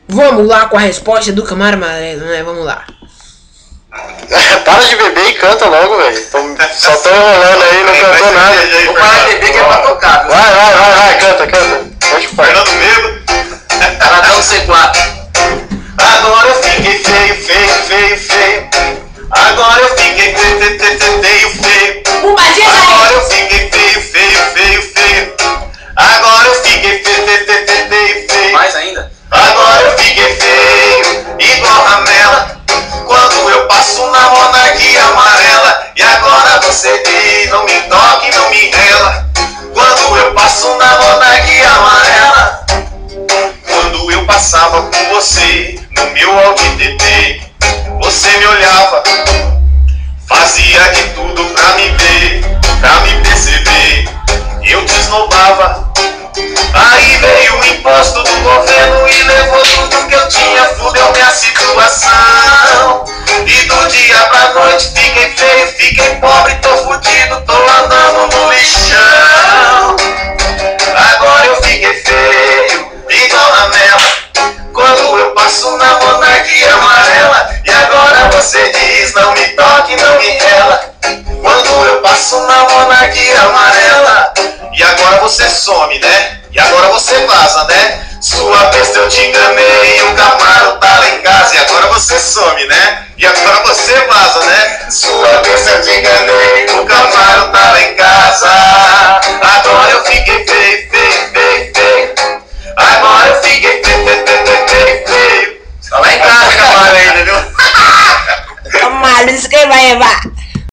Vamos lá com a resposta do Camaro Amarelo, né? Vamos lá. Para de beber e canta logo, velho. Só tô enrolando aí, não cantou nada. Vou parar de beber que é pra tocar. Vai, canta. Pode falar. Fernando Bebo. Ela dá um C4. Agora eu fiquei feio. Agora eu fiquei feio. Agora eu fiquei feio. Agora eu fiquei feio. Mais ainda. Agora eu fiquei feio, igual ramela. Quando eu passo na monarquia amarela. E agora você diz, não me toque, não me rela. Quando eu passo na monarquia amarela. Quando eu passava com você no meu Audi TT, você me olhava, fazia de tudo pra me ver, pra me perceber. Eu te esnobava. Aí veio o imposto do governo e levou tudo que eu tinha, fudeu minha situação. E do dia pra noite fiquei feio, fiquei pobre, tô fudido, tô andando no lixão. Agora eu fiquei feio, igual ramela. Quando eu passo na monarquia amarela. E agora você diz, não me toque, não me rela. Quando eu passo na monarquia amarela. E agora você some, né? E agora você vaza, né? Sua besta eu te enganei, o Camaro tá lá em casa. E agora você some, né? E agora você vaza, né? Sua besta eu te enganei, o Camaro